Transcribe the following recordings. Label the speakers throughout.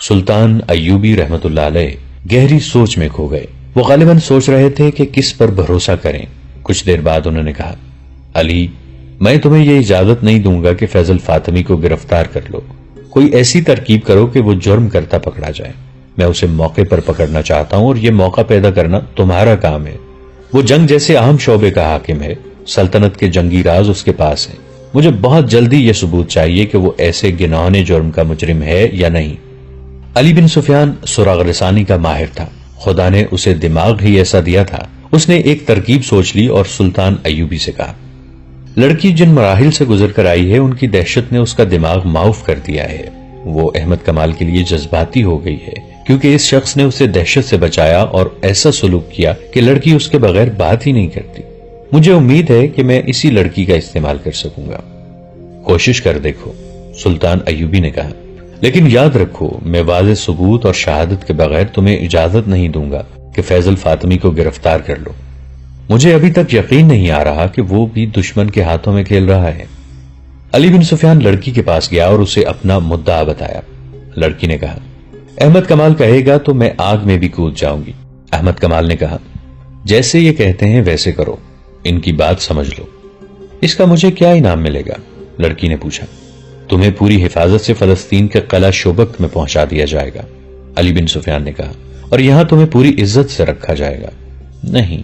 Speaker 1: سلطان ایوبی رحمت اللہ علیہ گہری سوچ میں کھو گئے۔ وہ غالباً سوچ رہے تھے کہ کس پر بھروسہ کریں۔ کچھ دیر بعد انہوں نے کہا، علی، میں تمہیں یہ اجازت نہیں دوں گا کہ فیضل فاطمی کو گرفتار کر لو۔ کوئی ایسی ترکیب کرو کہ وہ جرم کرتا پکڑا جائے۔ میں اسے موقع پر پکڑنا چاہتا ہوں اور یہ موقع پیدا کرنا تمہارا کام ہے۔ وہ جنگ جیسے اہم شعبے کا حاکم ہے، سلطنت کے جنگی راز اس کے پاس ہیں۔ مجھے بہت جلدی یہ ثبوت چاہیے کہ وہ ایسے گناہونے جرم کا مجرم ہے یا نہیں۔ علی بن سفیان سراغ رسانی کا ماہر تھا، خدا نے اسے دماغ ہی ایسا دیا تھا۔ اس نے ایک ترکیب سوچ لی اور سلطان ایوبی سے کہا، لڑکی جن مراحل سے گزر کر آئی ہے ان کی دہشت نے اس کا دماغ معاف کر دیا ہے۔ وہ احمد کمال کے لیے جذباتی ہو گئی ہے کیونکہ اس شخص نے اسے دہشت سے بچایا اور ایسا سلوک کیا کہ لڑکی اس کے بغیر بات ہی نہیں کرتی۔ مجھے امید ہے کہ میں اسی لڑکی کا استعمال کر سکوں گا۔ کوشش کر دیکھو، سلطان ایوبی نے کہا، لیکن یاد رکھو میں واضح ثبوت اور شہادت کے بغیر تمہیں اجازت نہیں دوں گا کہ فیضل فاطمی کو گرفتار کر لو۔ مجھے ابھی تک یقین نہیں آ رہا کہ وہ بھی دشمن کے ہاتھوں میں کھیل رہا ہے۔ علی بن سفیان لڑکی کے پاس گیا اور اسے اپنا مدعا بتایا۔ لڑکی نے کہا، احمد کمال کہے گا تو میں آگ میں بھی کود جاؤں گی۔ احمد کمال نے کہا، جیسے یہ کہتے ہیں ویسے کرو، ان کی بات سمجھ لو۔ اس کا مجھے کیا انعام ملے گا؟ لڑکی نے پوچھا۔ تمہیں پوری حفاظت سے فلسطین کے قلعہ شوبک میں پہنچا دیا جائے گا، علی بن سفیان نے کہا، اور یہاں تمہیں پوری عزت سے رکھا جائے گا۔ نہیں،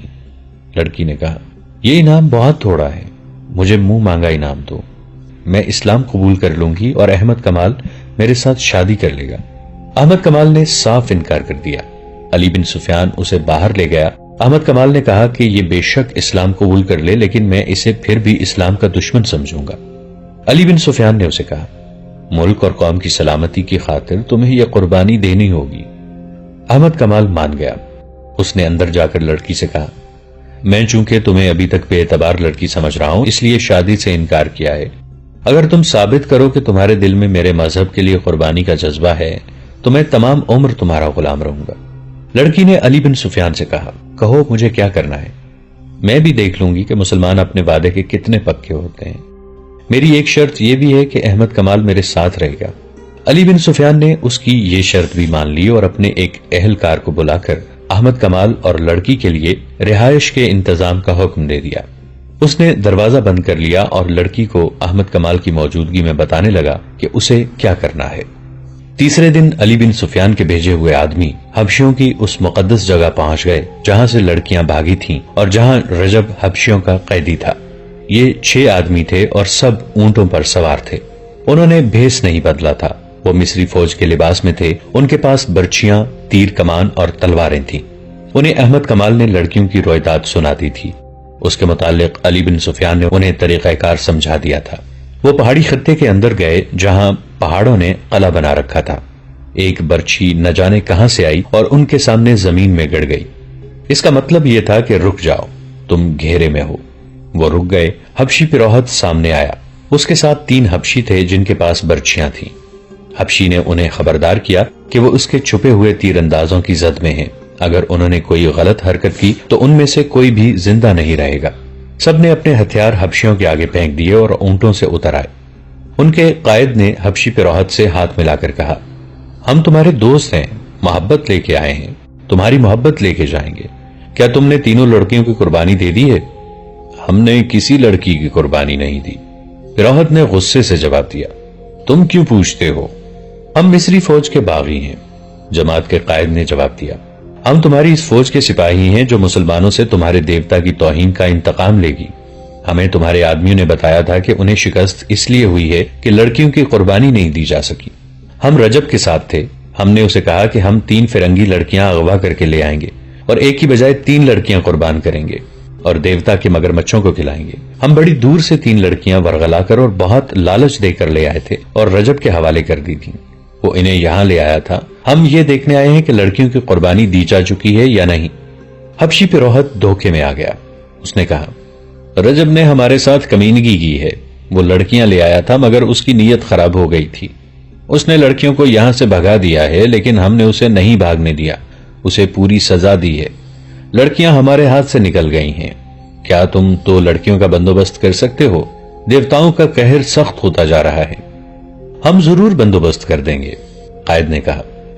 Speaker 1: لڑکی نے کہا، یہ انعام بہت تھوڑا ہے، مجھے منہ مانگا انعام دو۔ میں اسلام قبول کر لوں گی اور احمد کمال میرے ساتھ شادی کر لے گا۔ احمد کمال نے صاف انکار کر دیا۔ علی بن سفیان اسے باہر لے گیا۔ احمد کمال نے کہا کہ یہ بے شک اسلام قبول کر لے لیکن میں اسے پھر بھی اسلام کا دشمن سمجھوں گا۔ علی بن سفیان نے اسے کہا، ملک اور قوم کی سلامتی کی خاطر تمہیں یہ قربانی دینی ہوگی۔ احمد کمال مان گیا۔ اس نے اندر جا کر لڑکی سے کہا، میں چونکہ تمہیں ابھی تک بے اعتبار لڑکی سمجھ رہا ہوں اس لیے شادی سے انکار کیا ہے۔ اگر تم ثابت کرو کہ تمہارے دل میں میرے مذہب کے لیے قربانی کا جذبہ ہے تو میں تمام عمر تمہارا غلام رہوں گا۔ لڑکی نے علی بن سفیان سے کہا، کہو مجھے کیا کرنا ہے، میں بھی دیکھ لوں گی کہ مسلمان اپنے وعدے کے کتنے پکے ہوتے ہیں۔ میری ایک شرط یہ بھی ہے کہ احمد کمال میرے ساتھ رہے گا۔ علی بن سفیان نے اس کی یہ شرط بھی مان لی اور اپنے ایک اہلکار کو بلا کر احمد کمال اور لڑکی کے لیے رہائش کے انتظام کا حکم دے دیا۔ اس نے دروازہ بند کر لیا اور لڑکی کو احمد کمال کی موجودگی میں بتانے لگا کہ اسے کیا کرنا ہے۔ تیسرے دن علی بن سفیان کے بھیجے ہوئے آدمی حبشیوں کی اس مقدس جگہ پہنچ گئے جہاں سے لڑکیاں بھاگی تھیں اور جہاں رجب حبشیوں کا قیدی تھا۔ یہ 6 آدمی تھے اور سب اونٹوں پر سوار تھے۔ انہوں نے بھیس نہیں بدلا تھا، وہ مصری فوج کے لباس میں تھے۔ ان کے پاس برچیاں، تیر کمان اور تلواریں تھیں۔ انہیں احمد کمال نے لڑکیوں کی رویداد سنا دی تھی۔ اس کے متعلق علی بن سفیان نے انہیں طریقہ کار سمجھا دیا تھا۔ وہ پہاڑی خطے کے اندر گئے جہاں پہاڑوں نے قلعہ بنا رکھا تھا۔ ایک برچھی نہ جانے کہاں سے آئی اور ان کے سامنے زمین میں گڑ گئی۔ اس کا مطلب یہ تھا کہ رک جاؤ، تم گھیرے میں ہو۔ وہ رک گئے۔ حبشی پروہت سامنے آیا۔ اس کے ساتھ 3 حبشی تھے جن کے پاس برچیاں تھیں۔ حبشی نے انہیں خبردار کیا کہ وہ اس کے چھپے ہوئے تیر اندازوں کی زد میں ہیں۔ اگر انہوں نے کوئی غلط حرکت کی تو ان میں سے کوئی بھی زندہ نہیں رہے گا۔ سب نے اپنے ہتھیار حبشیوں کے آگے پھینک دیے اور اونٹوں سے اتر آئے۔ ان کے قائد نے حبشی پروہت سے ہاتھ ملا کر کہا، ہم تمہارے دوست ہیں، محبت لے کے آئے ہیں، تمہاری محبت لے کے جائیں گے۔ کیا تم نے تینوں لڑکیوں کی قربانی دے دی ہے؟ ہم نے کسی لڑکی کی قربانی نہیں دی۔ پروہت نے غصے سے جواب دیا، تم کیوں پوچھتے ہو؟ ہم مصری فوج کے باغی ہیں۔ جماعت کے قائد نے جواب دیا، ہم تمہاری اس فوج کے سپاہی ہیں جو مسلمانوں سے تمہارے دیوتا کی توہین کا انتقام لے گی۔ ہمیں تمہارے آدمیوں نے بتایا تھا کہ انہیں شکست اس لیے ہوئی ہے کہ لڑکیوں کی قربانی نہیں دی جا سکی۔ ہم رجب کے ساتھ تھے، ہم نے اسے کہا کہ ہم 3 فرنگی لڑکیاں اغوا کر کے لے آئیں گے اور ایک کی بجائے 3 لڑکیاں قربان کریں گے اور دیوتا کے مگرمچھوں کو کھلائیں گے۔ ہم بڑی دور سے 3 لڑکیاں ورغلا کر اور بہت لالچ دے کر لے آئے تھے اور رجب کے حوالے کر دی تھی۔ وہ انہیں یہاں لے آیا تھا۔ ہم یہ دیکھنے آئے ہیں کہ لڑکیوں کی قربانی دی جا چکی ہے یا نہیں۔ حبشی پروہت دھوکے میں آ گیا۔ اس نے کہا، رجب نے ہمارے ساتھ کمینگی کی ہے، وہ لڑکیاں لے آیا تھا مگر اس کی نیت خراب ہو گئی تھی۔ اس نے لڑکیوں کو یہاں سے بھگا دیا ہے لیکن ہم نے اسے نہیں بھاگنے دیا، اسے پوری سزا دی ہے۔ لڑکیاں ہمارے ہاتھ سے نکل گئی ہیں۔ کیا تم تو لڑکیوں کا بندوبست کر سکتے ہو؟ دیوتاؤں کا قہر سخت ہوتا جا رہا ہے۔ ہم ضرور بندوبست کر دیں گے، قائد نے کہا۔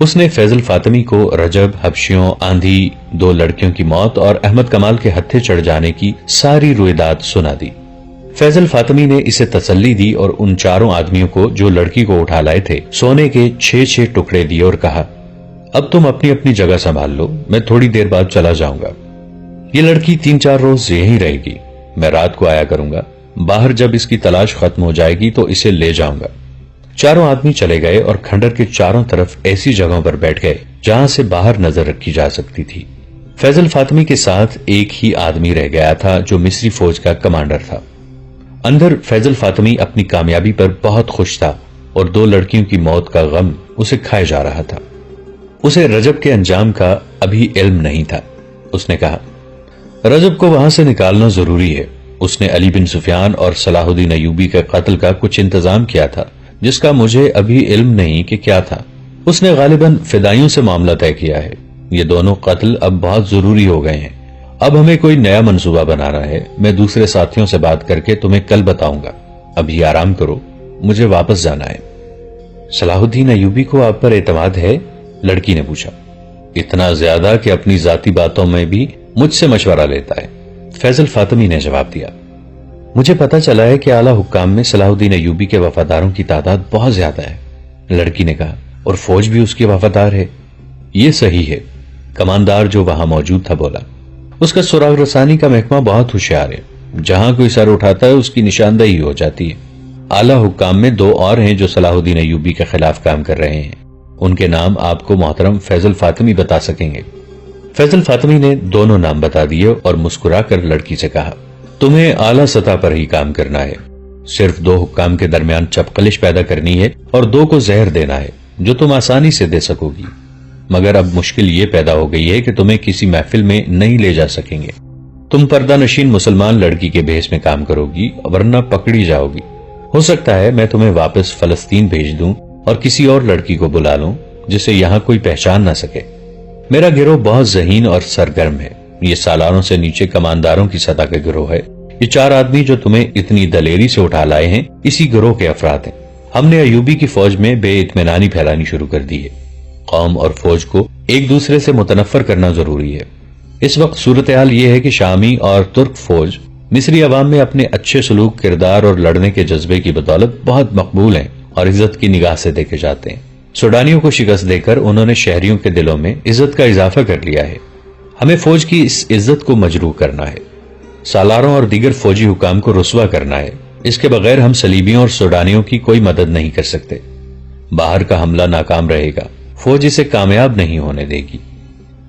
Speaker 1: اس نے فیضل فاطمی کو رجب، حبشیوں، آندھی، 2 لڑکیوں کی موت اور احمد کمال کے ہتھے چڑھ جانے کی ساری رویداد سنا دی۔ فیضل فاطمی نے اسے تسلی دی اور ان 4 آدمیوں کو جو لڑکی کو اٹھا لائے تھے سونے کے 6 ٹکڑے دیے اور کہا، اب تم اپنی اپنی جگہ سنبھال لو، میں تھوڑی دیر بعد چلا جاؤں گا۔ یہ لڑکی 3-4 روز یہیں رہے گی، میں رات کو آیا کروں گا، باہر جب اس کی تلاش ختم ہو جائے گی تو اسے لے جاؤں گا۔ 4 آدمی چلے گئے اور کھنڈر کے چاروں طرف ایسی جگہوں پر بیٹھ گئے جہاں سے باہر نظر رکھی جا سکتی تھی۔ فیضل فاطمی کے ساتھ ایک ہی آدمی رہ گیا تھا جو مصری فوج کا کمانڈر تھا۔ اندر فیضل فاطمی اپنی کامیابی پر بہت خوش تھا اور 2 لڑکیوں کی موت کا غم اسے کھائے جا رہا تھا۔ اسے رجب کے انجام کا ابھی علم نہیں تھا۔ اس نے کہا، رجب کو وہاں سے نکالنا ضروری ہے۔ اس نے علی بن سفیان اور صلاح الدین ایوبی کے قتل کا کچھ انتظام کیا تھا جس کا مجھے ابھی علم نہیں کہ کیا تھا۔ اس نے غالباً فدائیوں سے معاملہ طے کیا ہے۔ یہ دونوں قتل اب بہت ضروری ہو گئے ہیں۔ اب ہمیں کوئی نیا منصوبہ بنانا ہے۔ میں دوسرے ساتھیوں سے بات کر کے تمہیں کل بتاؤں گا۔ ابھی آرام کرو، مجھے واپس جانا ہے۔ صلاح الدین ایوبی کو آپ پر اعتماد ہے؟ لڑکی نے پوچھا۔ اتنا زیادہ کہ اپنی ذاتی باتوں میں بھی مجھ سے مشورہ لیتا ہے، فیضل فاطمی نے جواب دیا۔ مجھے پتا چلا ہے کہ اعلیٰ حکام میں صلاح الدین ایوبی کے وفاداروں کی تعداد بہت زیادہ ہے، لڑکی نے کہا، اور فوج بھی اس کی وفادار ہے۔ یہ صحیح ہے، کماندار جو وہاں موجود تھا بولا۔ اس کا سراغ رسانی کا محکمہ بہت ہوشیار ہے، جہاں کوئی سر اٹھاتا ہے اس کی نشاندہی ہو جاتی ہے۔ اعلیٰ حکام میں 2 اور ہیں جو صلاح الدین ایوبی کے خلاف کام کر رہے ہیں، ان کے نام آپ کو محترم فیضل فاطمی بتا سکیں گے۔ فیضل فاطمی نے دونوں نام بتا دیے اور مسکرا کر لڑکی سے کہا، تمہیں اعلیٰ سطح پر ہی کام کرنا ہے، صرف 2 حکام کے درمیان چپقلش پیدا کرنی ہے اور 2 کو زہر دینا ہے جو تم آسانی سے دے سکو گی، مگر اب مشکل یہ پیدا ہو گئی ہے کہ تمہیں کسی محفل میں نہیں لے جا سکیں گے۔ تم پردہ نشین مسلمان لڑکی کے بھیس میں کام کرو گی ورنہ پکڑی جاؤ گی۔ ہو سکتا ہے میں تمہیں واپس فلسطین بھیج دوں اور کسی اور لڑکی کو بلا لوں جسے یہاں کوئی پہچان نہ سکے۔ میرا گروہ بہت ذہین اور سرگرم ہے، یہ سالاروں سے نیچے کمانداروں کی سطح کا گروہ ہے۔ یہ 4 آدمی جو تمہیں اتنی دلیری سے اٹھا لائے ہیں اسی گروہ کے افراد ہیں۔ ہم نے ایوبی کی فوج میں بے اطمینانی پھیلانی شروع کر دی ہے۔ قوم اور فوج کو ایک دوسرے سے متنفر کرنا ضروری ہے۔ اس وقت صورتحال یہ ہے کہ شامی اور ترک فوج مصری عوام میں اپنے اچھے سلوک، کردار اور لڑنے کے جذبے کی بدولت بہت مقبول ہیں اور عزت کی نگاہ سے دیکھے جاتے ہیں۔ سوڈانیوں کو شکست دے کر انہوں نے شہریوں کے دلوں میں عزت کا اضافہ کر لیا ہے۔ ہمیں فوج کی اس عزت کو مجروح کرنا ہے، سالاروں اور دیگر فوجی حکام کو رسوا کرنا ہے۔ اس کے بغیر ہم صلیبیوں اور سوڈانیوں کی کوئی مدد نہیں کر سکتے۔ باہر کا حملہ ناکام رہے گا، فوج اسے کامیاب نہیں ہونے دے گی۔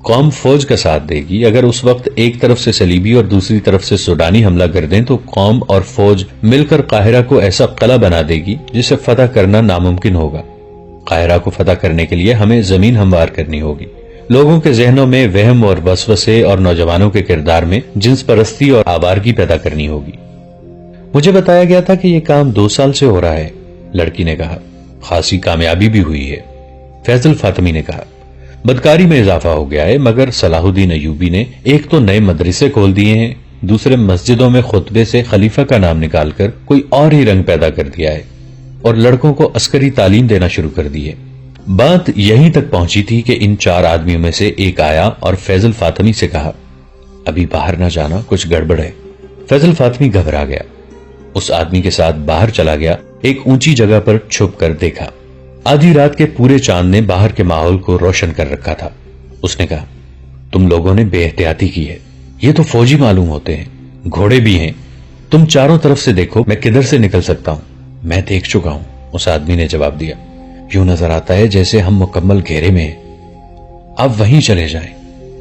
Speaker 1: قوم فوج کا ساتھ دے گی۔ اگر اس وقت ایک طرف سے صلیبی اور دوسری طرف سے سوڈانی حملہ کر دیں تو قوم اور فوج مل کر قاہرہ کو ایسا قلعہ بنا دے گی جسے فتح کرنا ناممکن ہوگا۔ قاہرہ کو فتح کرنے کے لیے ہمیں زمین ہموار کرنی ہوگی، لوگوں کے ذہنوں میں وہم اور وسوسے اور نوجوانوں کے کردار میں جنس پرستی اور آوارگی پیدا کرنی ہوگی۔ مجھے بتایا گیا تھا کہ یہ کام 2 سال سے ہو رہا ہے، لڑکی نے کہا۔ خاصی کامیابی بھی ہوئی ہے، فیضل فاطمی نے کہا۔ بدکاری میں اضافہ ہو گیا ہے، مگر صلاح الدین ایوبی نے ایک تو نئے مدرسے کھول دیے ہیں، دوسرے مسجدوں میں خطبے سے خلیفہ کا نام نکال کر کوئی اور ہی رنگ پیدا کر دیا ہے اور لڑکوں کو عسکری تعلیم دینا شروع کر دی ہے۔ بات یہیں تک پہنچی تھی کہ ان 4 آدمیوں میں سے ایک آیا اور فیضل فاطمی سے کہا، ابھی باہر نہ جانا، کچھ گڑبڑ ہے۔ فیضل فاطمی گھبرا گیا، اس آدمی کے ساتھ باہر چلا گیا، ایک اونچی جگہ پر چھپ کر دیکھا۔ آدھی رات کے پورے چاند نے باہر کے ماحول کو روشن کر رکھا تھا۔ اس نے کہا، تم لوگوں نے بے احتیاطی کی ہے، یہ تو فوجی معلوم ہوتے ہیں، گھوڑے بھی ہیں، تم چاروں طرف سے دیکھو میں کدھر سے نکل سکتا ہوں۔ میں دیکھ چکا ہوں، اس آدمی نے جواب دیا، یوں نظر آتا ہے جیسے ہم مکمل گھیرے میں ہیں۔ اب وہیں چلے جائیں،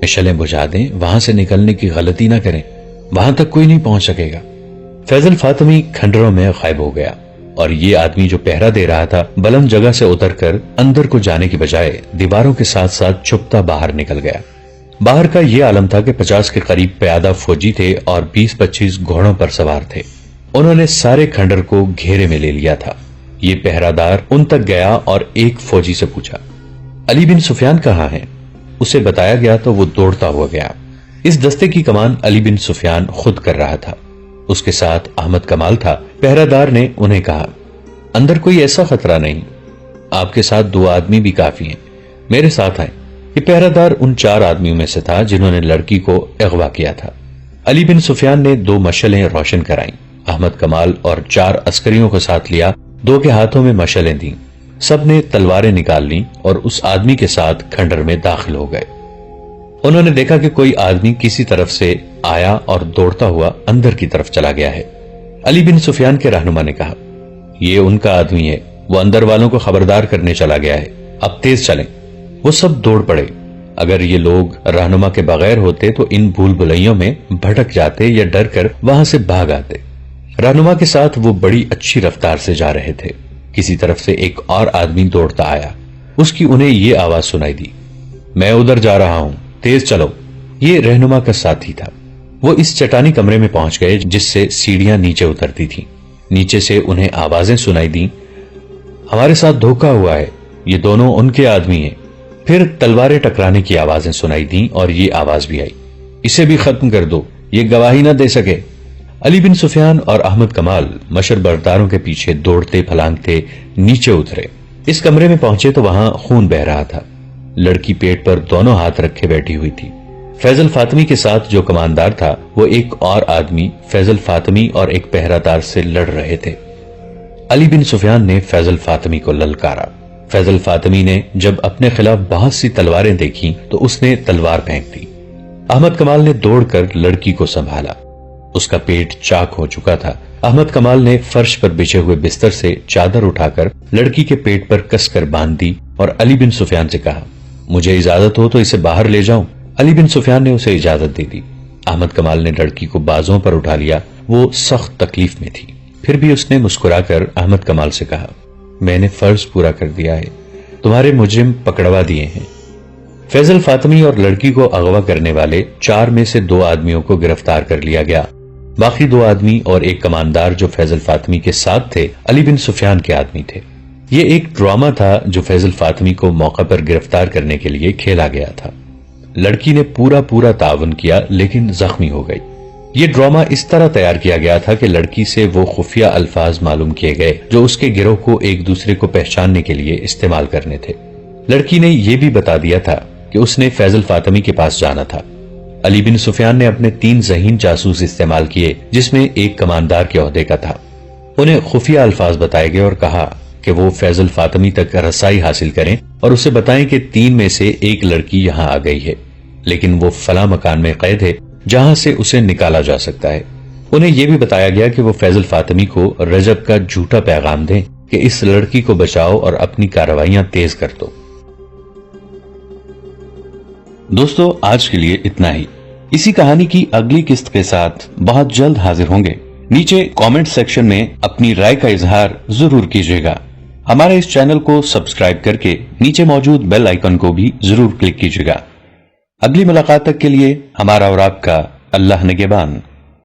Speaker 1: مشعلیں بجھا دیں، وہاں سے نکلنے کی غلطی نہ کریں، وہاں تک کوئی نہیں پہنچ سکے گا۔ فیضل فاطمی کھنڈروں میں غائب ہو گیا اور یہ آدمی جو پہرا دے رہا تھا بلند جگہ سے اتر کر اندر کو جانے کی بجائے دیواروں کے ساتھ ساتھ چھپتا باہر نکل گیا۔ باہر کا یہ عالم تھا کہ 50 کے قریب پیادہ فوجی تھے اور 20-25 گھوڑوں پر سوار تھے۔ انہوں نے سارے کھنڈر کو گھیرے میں لے لیا تھا۔ یہ پہرا دار ان تک گیا اور ایک فوجی سے پوچھا، علی بن سفیان کہاں ہیں؟ اسے بتایا گیا تو وہ دوڑتا ہوا گیا۔ اس دستے کی کمان علی بن سفیان خود کر رہا تھا، اس کے ساتھ احمد کمال تھا۔ پہرا دار نے انہیں کہا، اندر کوئی ایسا خطرہ نہیں، آپ کے ساتھ 2 آدمی بھی کافی ہیں، میرے ساتھ آئیں۔ یہ پہرہ دار ان 4 آدمیوں میں سے تھا جنہوں نے لڑکی کو اغوا کیا تھا۔ علی بن سفیان نے 2 مشعلیں روشن کرائیں۔ احمد کمال اور 4 عسکریوں کو ساتھ لیا، 2 کے ہاتھوں میں مشعلیں دیں۔ سب نے تلواریں نکال لیں اور اس آدمی کے ساتھ کھنڈر میں داخل ہو گئے۔ انہوں نے دیکھا کہ کوئی آدمی کسی طرف سے آیا اور دوڑتا ہوا اندر کی طرف چلا گیا ہے۔ علی بن سفیان کے رہنما نے کہا، یہ ان کا آدمی ہے، وہ اندر والوں کو خبردار کرنے چلا گیا ہے، اب تیز چلیں۔ وہ سب دوڑ پڑے۔ اگر یہ لوگ رہنما کے بغیر ہوتے تو ان بھول بھلائیوں میں بھٹک جاتے یا ڈر کر وہاں سے بھاگ آتے۔ رہنما کے ساتھ وہ بڑی اچھی رفتار سے جا رہے تھے۔ کسی طرف سے ایک اور آدمی دوڑتا آیا۔ اس کی انہیں یہ آواز سنائی دی، میں ادھر جا رہا ہوں، تیز چلو۔ یہ رہنما کا ساتھی تھا۔ وہ اس چٹانی کمرے میں پہنچ گئے جس سے سیڑھیاں نیچے اترتی تھیں۔ نیچے سے انہیں آوازیں سنائی دیں، ہمارے ساتھ دھوکا ہوا ہے، یہ دونوں ان کے آدمی ہیں۔ پھر تلواریں ٹکرانے کی آوازیں سنائی دیں اور یہ آواز بھی آئی، اسے بھی ختم کر دو، یہ گواہی نہ دے سکے۔ علی بن سفیان اور احمد کمال مشر برداروں کے پیچھے دوڑتے پھلانگتے نیچے اترے۔ اس کمرے میں پہنچے تو وہاں خون بہ رہا تھا۔ لڑکی پیٹ پر دونوں ہاتھ رکھے بیٹھی ہوئی تھی۔ فیضل فاطمی کے ساتھ جو کماندار تھا وہ ایک اور آدمی فیضل فاطمی اور ایک پہرہ دار سے لڑ رہے تھے۔ علی بن سفیان نے فیضل فاطمی کو للکارا۔ فیضل فاطمی نے جب اپنے خلاف بہت سی تلواریں دیکھی تو اس نے تلوار پھینک دی۔ احمد کمال نے دوڑ کر لڑکی کو سنبھالا۔ اس کا پیٹ چاک ہو چکا تھا۔ احمد کمال نے فرش پر بچھے ہوئے بستر سے چادر اٹھا کر لڑکی کے پیٹ پر کس کر باندھ دی اور علی بن سفیان سے کہا، مجھے اجازت ہو تو اسے باہر لے جاؤں۔ علی بن سفیان نے اسے اجازت دے دی۔ احمد کمال نے لڑکی کو بازوں پر اٹھا لیا۔ وہ سخت تکلیف میں تھی، پھر بھی اس نے مسکرا کر احمد کمال سے کہا، میں نے فرض پورا کر دیا ہے، تمہارے مجرم پکڑوا دیے ہیں۔ فیضل فاطمی اور لڑکی کو اغوا کرنے والے 4 میں سے 2 آدمیوں کو گرفتار کر لیا گیا۔ باقی 2 آدمی اور ایک کماندار جو فیضل فاطمی کے ساتھ تھے علی بن سفیان کے آدمی تھے۔ یہ ایک ڈرامہ تھا جو فیضل فاطمی کو موقع پر گرفتار کرنے کے لیے کھیلا گیا تھا۔ لڑکی نے پورا تعاون کیا لیکن زخمی ہو گئی۔ یہ ڈرامہ اس طرح تیار کیا گیا تھا کہ لڑکی سے وہ خفیہ الفاظ معلوم کیے گئے جو اس کے گروہ کو ایک دوسرے کو پہچاننے کے لیے استعمال کرنے تھے۔ لڑکی نے یہ بھی بتا دیا تھا کہ اس نے فیضل فاطمی کے پاس جانا تھا۔ علی بن سفیان نے اپنے 3 ذہین جاسوس استعمال کیے جس میں ایک کماندار کے عہدے کا تھا۔ انہیں خفیہ الفاظ بتائے گئے اور کہا کہ وہ فیضل فاطمی تک رسائی حاصل کریں اور اسے بتائیں کہ 3 میں سے ایک لڑکی یہاں آ گئی ہے، لیکن وہ فلاں مکان میں قید ہے جہاں سے اسے نکالا جا سکتا ہے۔ انہیں یہ بھی بتایا گیا کہ وہ فیضل فاطمی کو رجب کا جھوٹا پیغام دیں کہ اس لڑکی کو بچاؤ اور اپنی کارروائیاں تیز کر دو۔ دوستو، آج کے لیے اتنا ہی۔ اسی کہانی کی اگلی قسط کے ساتھ بہت جلد حاضر ہوں گے۔ نیچے کامنٹ سیکشن میں اپنی رائے کا اظہار ضرور کیجیے گا۔ ہمارے اس چینل کو سبسکرائب کر کے نیچے موجود بیل آئیکن کو بھی ضرور کلک کیجیے گا۔ اگلی ملاقات تک کے لیے ہمارا اور آپ کا اللہ نگہبان۔